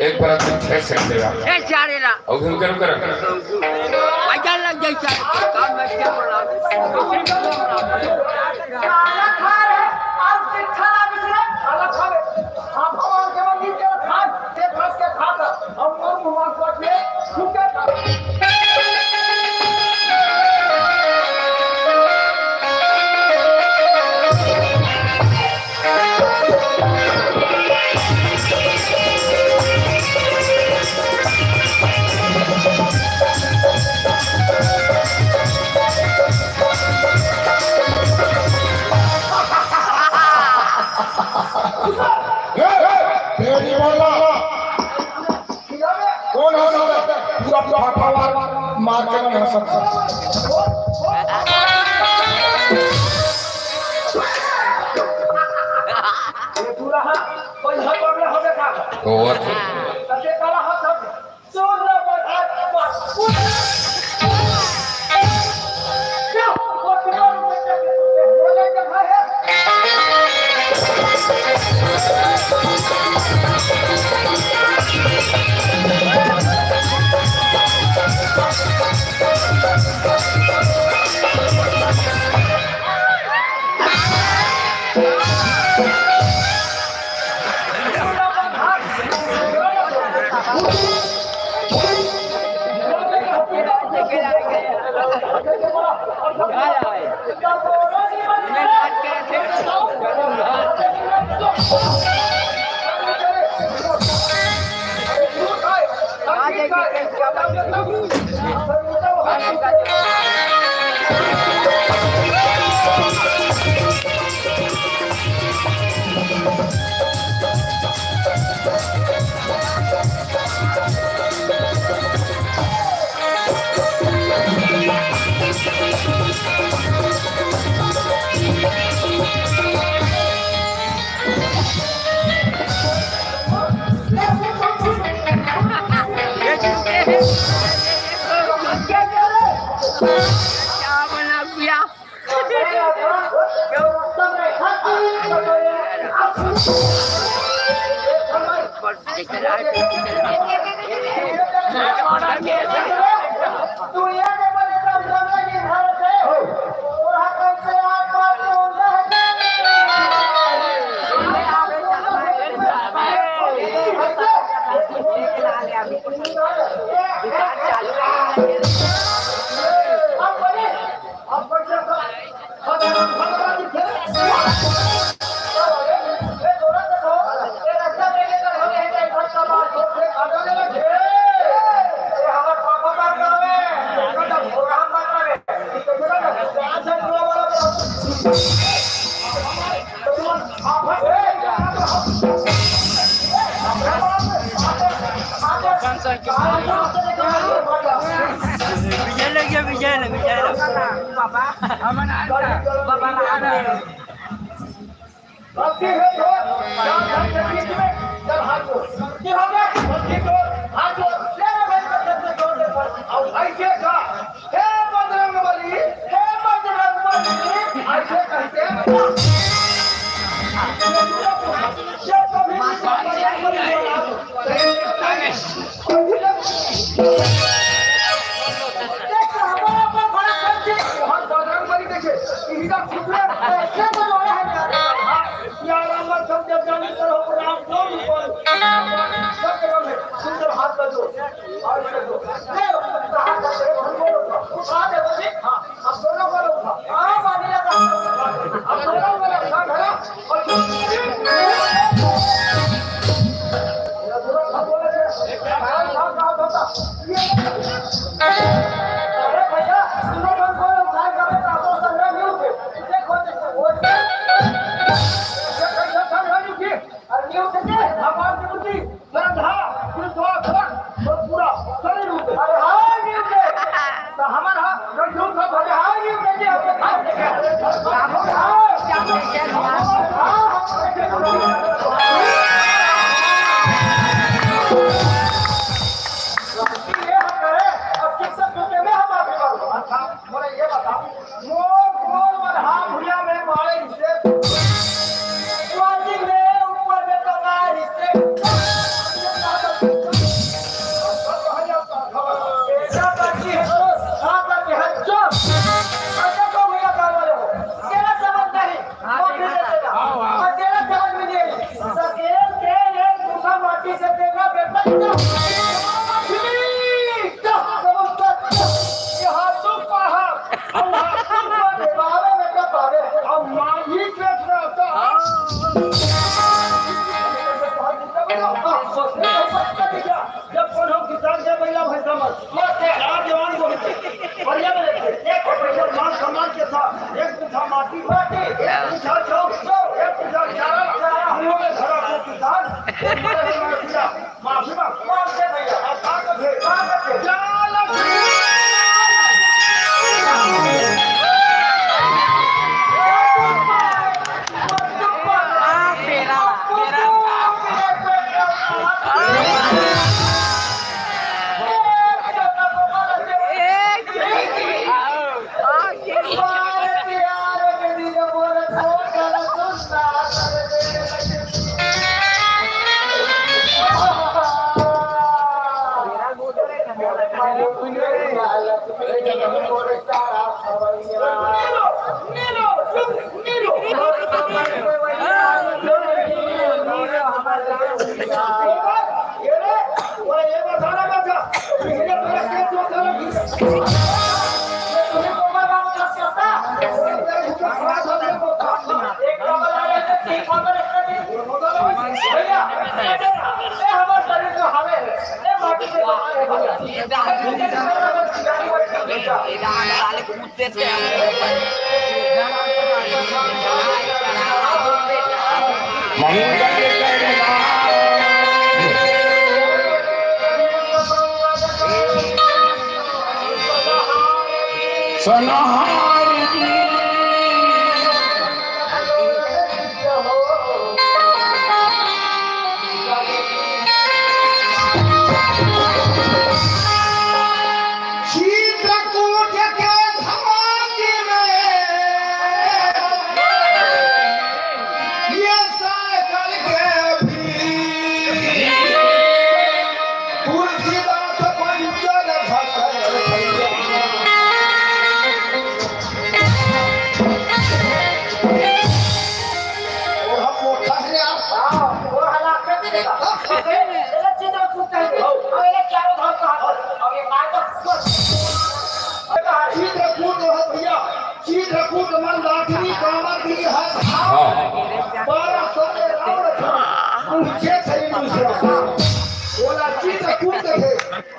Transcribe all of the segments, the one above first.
एक परत छेड सकते हो ये चारेला और हम करो करो मजा लग जाए काम में क्या बोला खाना खा रहे आप से खाना बिसरे खाना खा रहे आप भगवान के मंदिर के खान से फंस के खाता हम भगवान को ले छूटे कौन हो सकता पूरा फाफा मार के नहीं हो सकता ये पूरा हां कोई हक में हो देखा और तके काला हाथ सोन ना बढ़ा क्यों वो तुम्हारे बच्चे बोले कहां है क्या बना दिया तू ये भारत है और हाथ से आप Hey! ले कहां जा रहे हो उठा दे बच्चे हां अब दोनों को उठा हां मानी लगा अब दोनों को उठा धरा और अरे भैया दोनों को उठा कर तो संग्राम नहीं उठे देखो देखो वो अरे भगवान की मूर्ति श्रद्धा विश्वास और पूरा शरीर उठे अरे हां नहीं उठे तो हमारा झूठ का भले हां नहीं उठे जी हम हां ये बताओ मोर मोर मरहा भुया में मारे से स्वादी में ऊपर में तगारी से बेटा बच्ची है तो हां के हज्जो अच्छा को भैया काम वाले हो तेरा समझ नहीं और फिर देना और तेरा समझ में नहीं सकेल के एक दूसरा माटी से देगा बेटा जब कोनो किसान के महिला भाई समझ मत आप जवान को बढ़िया में एक पैसा मान सम्मान के साथ एक पूछा माटी माटी एक पूछा चौक एक पूछा चारा हम लोग घरा को किसान माफी मांगते भैया आप का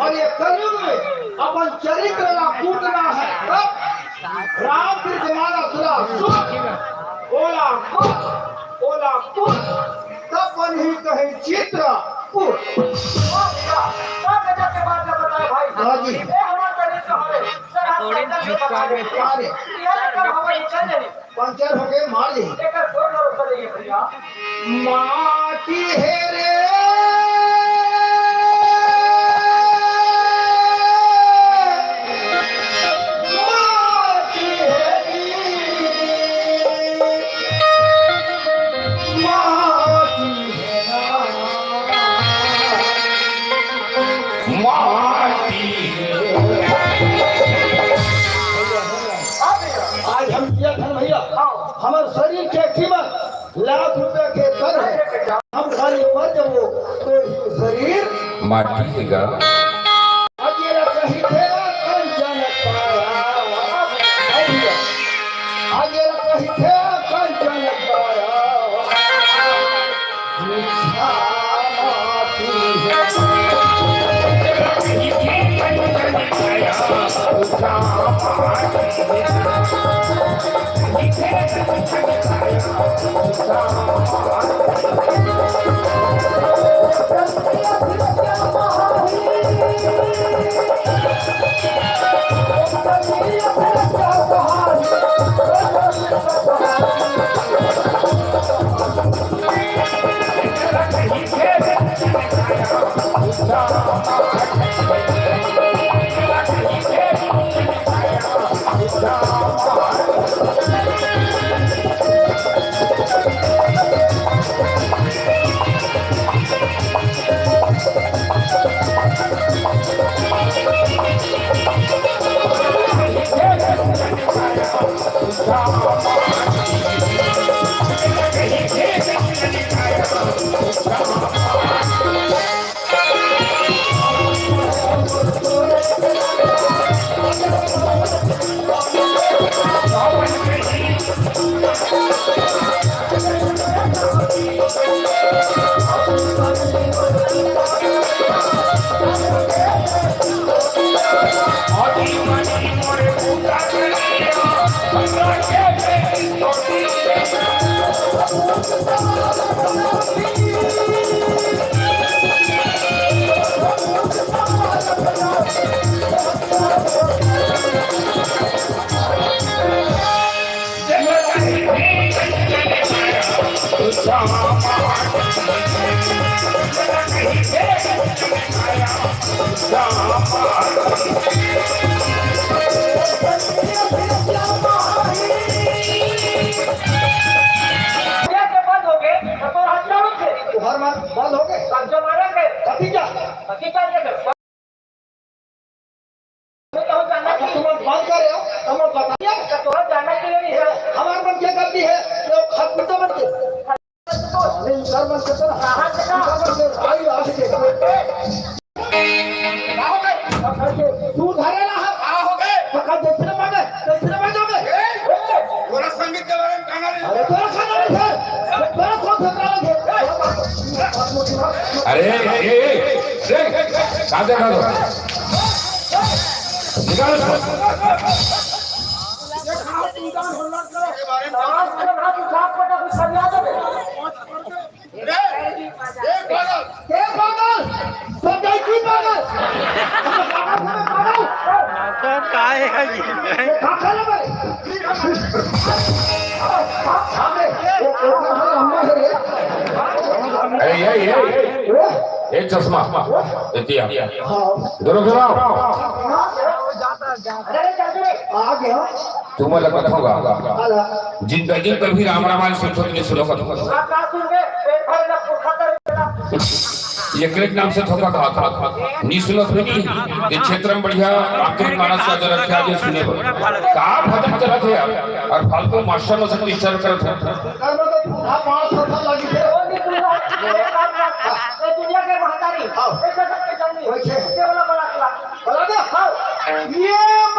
और ये कलयुग में अपन चरित्र ना कूटना है तब राम के जमाना सुना ओला तब बन ही कहे चित्र पंचर हो गए मार ली माटी है रे हमारे शरीर के कीमत लाख रुपए के कर है हम खाली मर जाओ तो शरीर माटी का अब ये कहीं थे कंचन पारा आगे कहीं थे कंचन पारा बंद हो गए कब्जा मारेंगे भतीजा हकीकत ये तुम जानना तुम बंद कर रहे हो तुम बताइए तुम्हें जानना के लिए नहीं है हमारे मन क्या करती है तो खतपुता बनते नहीं घर बनते तो आई आ सके तू धरे ना हो गए पका देखने मांगे पूरा संगीत के बारे में कहना नहीं अरे तोरा खाना नहीं है तोरा कौन खतरा लगे अरे कहाँ देखा दो निकाल इसको। के पागल तो की पागल काय है जी खा ले भाई अरे ये चश्मा इतिया दोनों गिराओ आ गया तुम्हें लगता होगा जिनका भी राम रामायण से छोटे सुनो ये क्रिक नाम से थोड़ा कहा था निसुलत भी नहीं ये क्षेत्र में बढ़िया आपके मानस का जरा क्या जो सुने का भटक चला थे और फालतू मास्टर में से टीचर करते थे दुनिया के महतारी ये